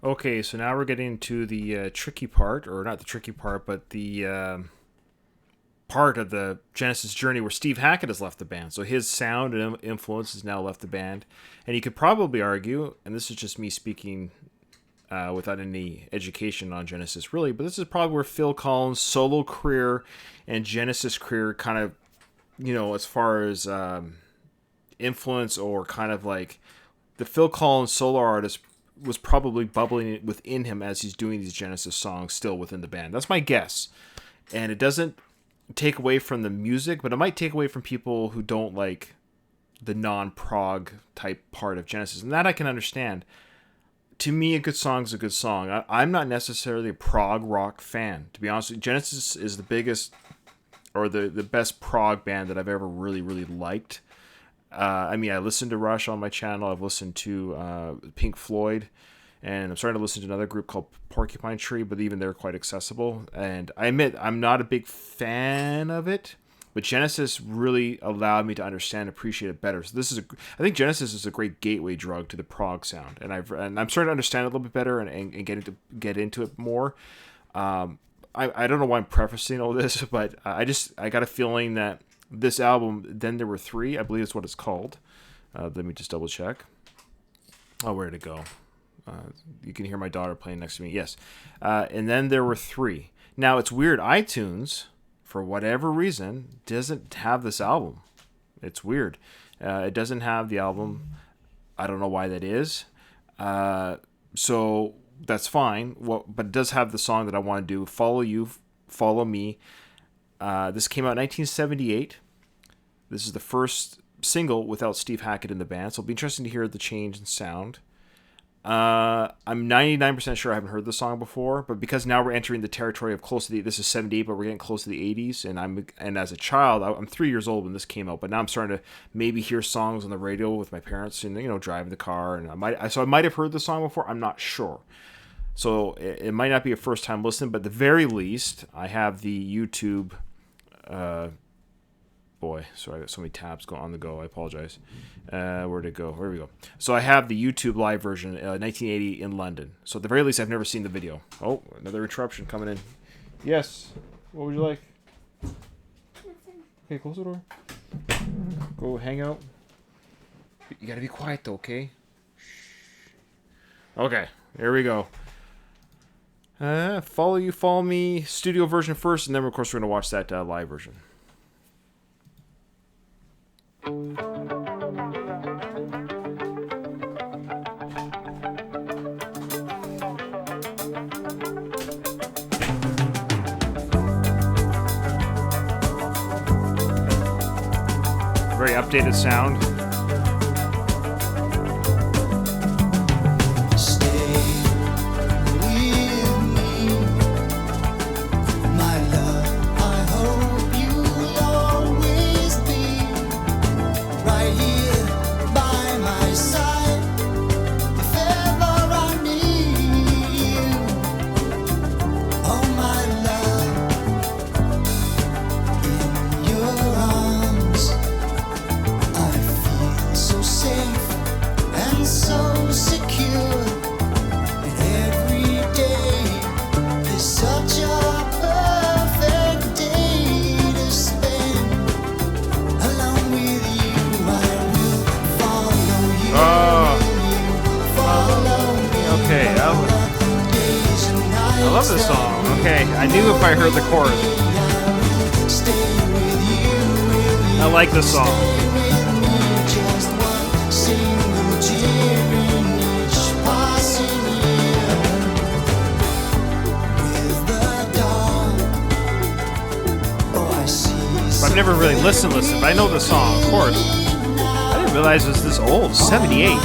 Okay, so now we're getting to the tricky part, or not the tricky part, but the part of the Genesis journey where Steve Hackett has left the band. So his sound and influence has now left the band. And you could probably argue, and this is just me speaking without any education on Genesis really, but this is probably where Phil Collins' solo career and Genesis career kind of, as far as influence or kind of like the Phil Collins solo artist was probably bubbling within him as he's doing these Genesis songs still within the band. That's my guess. And it doesn't take away from the music, but it might take away from people who don't like the non-prog type part of Genesis. And that I can understand. To me, a good song is a good song. I'm not necessarily a prog rock fan. To be honest with you, Genesis is the biggest or the best prog band that I've ever really, really liked. I listened to Rush on my channel. I've listened to Pink Floyd, and I'm starting to listen to another group called Porcupine Tree, but even they're quite accessible. And I admit I'm not a big fan of it, but Genesis really allowed me to understand and appreciate it better. So I think Genesis is a great gateway drug to the prog sound, and I'm starting to understand it a little bit better and get into it more. I don't know why I'm prefacing all this, but I got a feeling that this album, Then There Were Three, I believe is what it's called. Let me just double check. Oh, where'd it go? You can hear my daughter playing next to me. Yes. And Then There Were Three. Now, it's weird. iTunes, for whatever reason, doesn't have this album. It's weird. It doesn't have the album. I don't know why that is. So that's fine. But it does have the song that I want to do, Follow You, Follow Me. This came out in 1978. This is the first single without Steve Hackett in the band, so it'll be interesting to hear the change in sound. I'm 99% sure I haven't heard the song before, but because now we're entering the territory of this is 78, but we're getting close to the 80s, and as a child, I'm 3 years old when this came out, but now I'm starting to maybe hear songs on the radio with my parents and driving the car, and I might have heard the song before. I'm not sure. So it might not be a first time listen, but at the very least, I have the YouTube. Sorry, I got so many tabs going on the go. I apologize. Where'd it go? Where we go? So I have the YouTube live version, 1980 in London. So at the very least, I've never seen the video. Oh, another interruption coming in. Yes. What would you like? Okay, close the door. Go hang out. You gotta be quiet though, okay? Okay, here we go. Follow You, Follow Me, studio version first, and then of course we're going to watch that live version. Very updated sound. I love this song. Okay, I knew if I heard the chorus. I like this song. I've never really listened, but I know the song, of course. I didn't realize it was this old, 78.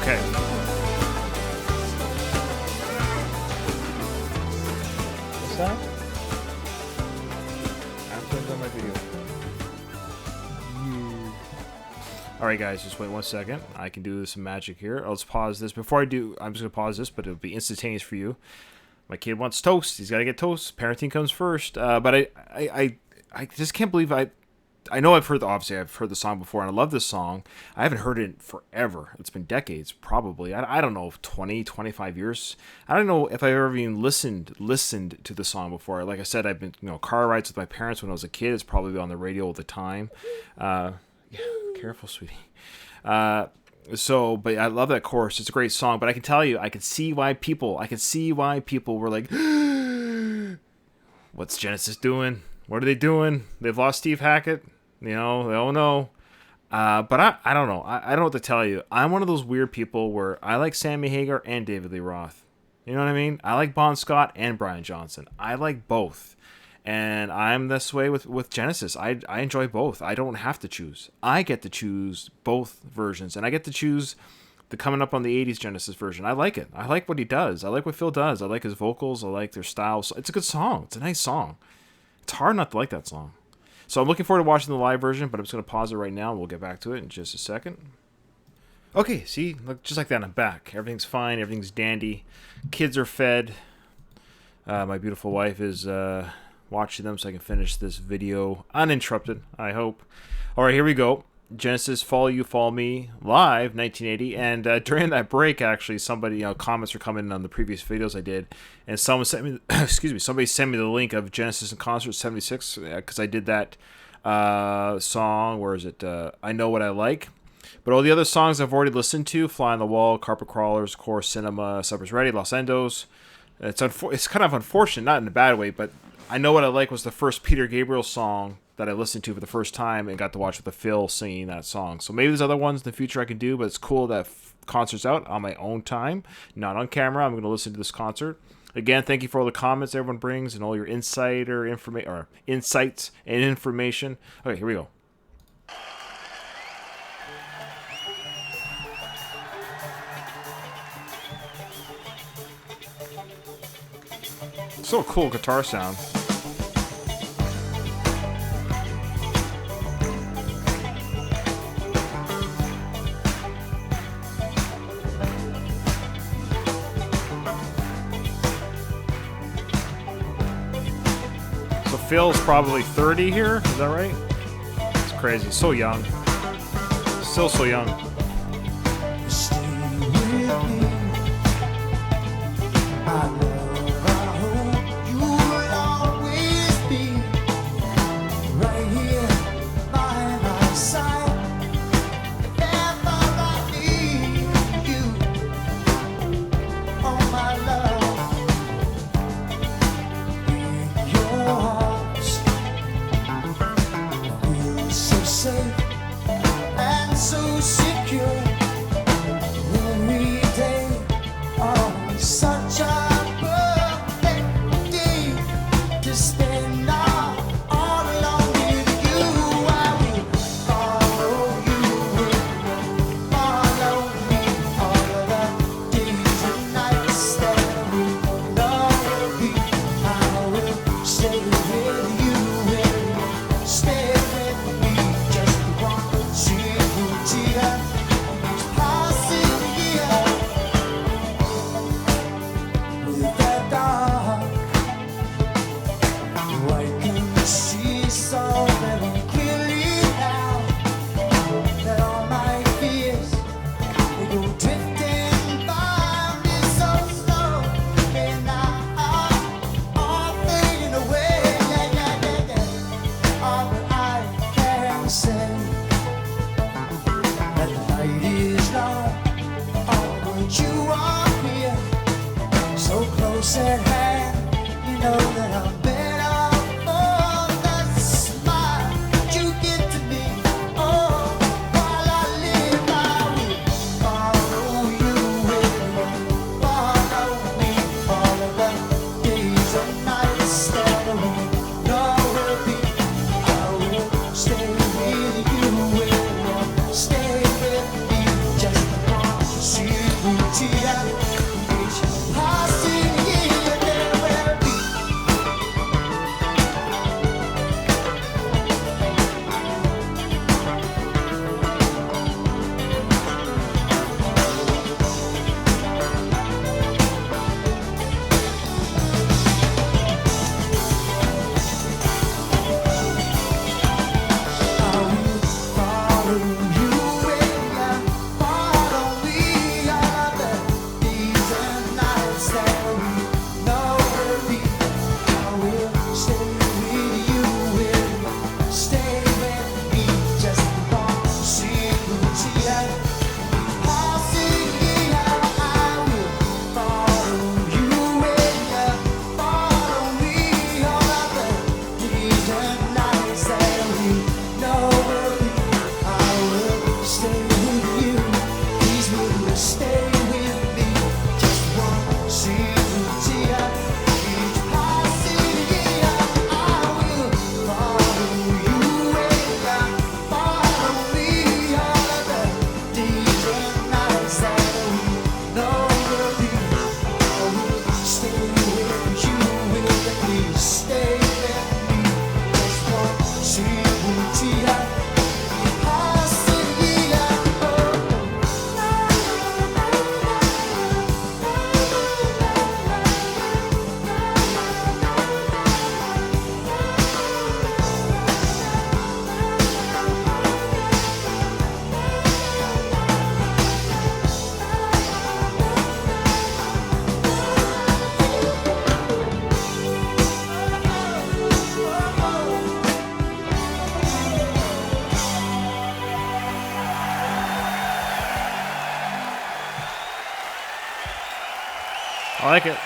Okay. What's that? After I've done my video. Alright guys, just wait 1 second. I can do some magic here. Let's pause this. Before I do, I'm just going to pause this, but it'll be instantaneous for you. My kid wants toast. He's got to get toast. Parenting comes first. But I just can't believe I know I've heard the song before, and I love this song. I haven't heard it forever. It's been decades, probably. I don't know, 20, 25 years. I don't know if I've ever even listened to the song before. Like I said, I've been, car rides with my parents when I was a kid. It's probably on the radio all the time. Yeah, careful, sweetie. But I love that chorus. It's a great song. But I can tell you, I can see why people were like, what's Genesis doing? What are they doing? They've lost Steve Hackett. Oh no. But I don't know. I don't know what to tell you. I'm one of those weird people where I like Sammy Hagar and David Lee Roth. You know what I mean? I like Bon Scott and Brian Johnson. I like both. And I'm this way with Genesis. I enjoy both. I don't have to choose. I get to choose both versions. And I get to choose the coming up on the 80s Genesis version. I like it. I like what he does. I like what Phil does. I like his vocals. I like their style. So it's a good song. It's a nice song. It's hard not to like that song. So I'm looking forward to watching the live version, but I'm just going to pause it right now, and we'll get back to it in just a second. Okay, see? Look, just like that, I'm back. Everything's fine. Everything's dandy. Kids are fed. My beautiful wife is watching them so I can finish this video uninterrupted, I hope. All right, here we go. Genesis, Follow You, Follow Me, live, 1980. And during that break, actually, somebody, comments were coming in on the previous videos I did. And someone sent me, somebody sent me the link of Genesis in Concert 76, because I did that song, where is it? I Know What I Like. But all the other songs I've already listened to, Fly on the Wall, Carpet Crawlers, Core Cinema, Supper's Ready, Los Endos. It's kind of unfortunate, not in a bad way, but I Know What I Like was the first Peter Gabriel song that I listened to for the first time and got to watch with the Phil singing that song. So maybe there's other ones in the future I can do, but it's cool that concert's out on my own time, not on camera. I'm going to listen to this concert. Again, thank you for all the comments everyone brings and all your insights and information. Okay, here we go. So cool guitar sound. So Phil's probably 30 here, is that right? It's crazy, so young. Still so young. Stay with me. I see I like it.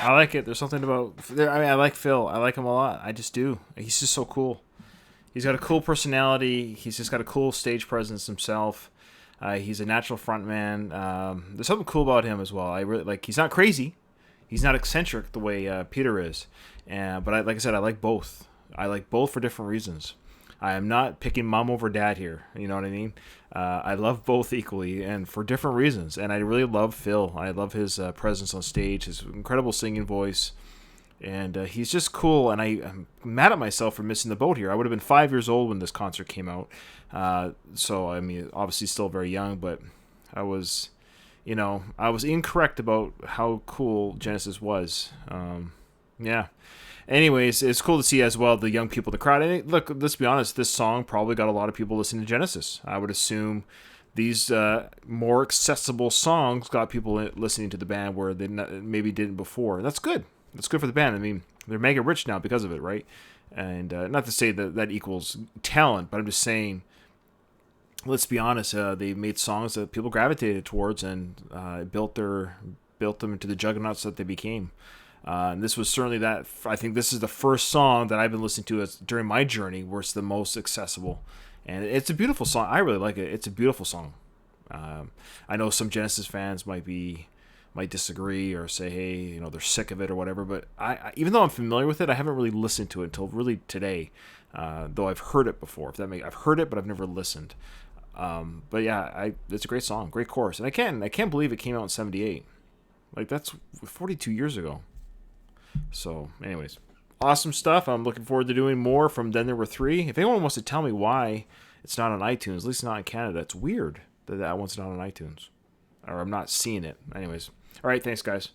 I like it. There's something about. I mean, I like Phil. I like him a lot. I just do. He's just so cool. He's got a cool personality. He's just got a cool stage presence himself. He's a natural frontman. There's something cool about him as well. I really like. He's not crazy. He's not eccentric the way Peter is. But like I said, I like both. I like both for different reasons. I am not picking mom over dad here. You know what I mean? I love both equally and for different reasons. And I really love Phil. I love his presence on stage, his incredible singing voice. And he's just cool. And I'm mad at myself for missing the boat here. I would have been 5 years old when this concert came out. So, I mean, obviously still very young, but I was, I was incorrect about how cool Genesis was. Yeah. Anyways, it's cool to see as well the young people in the crowd. And look, let's be honest, this song probably got a lot of people listening to Genesis. I would assume these more accessible songs got people listening to the band where they maybe didn't before. And that's good. That's good for the band. I mean, they're mega rich now because of it, right? And not to say that that equals talent, but I'm just saying, let's be honest, they made songs that people gravitated towards and built them into the juggernauts that they became. And this was certainly that. I think this is the first song that I've been listening to during my journey where it's the most accessible. And it's a beautiful song. I really like it. It's a beautiful song. I know some Genesis fans might disagree or say, hey, they're sick of it or whatever. But I even though I'm familiar with it, I haven't really listened to it until really today. Though I've heard it before. I've heard it, but I've never listened. But yeah, it's a great song, great chorus, and I can't believe it came out in '78. Like that's 42 years ago. So, anyways, awesome stuff. I'm looking forward to doing more from Then There Were Three. If anyone wants to tell me why it's not on iTunes, at least not in Canada, it's weird that one's not on iTunes. Or I'm not seeing it. Anyways, all right, thanks, guys.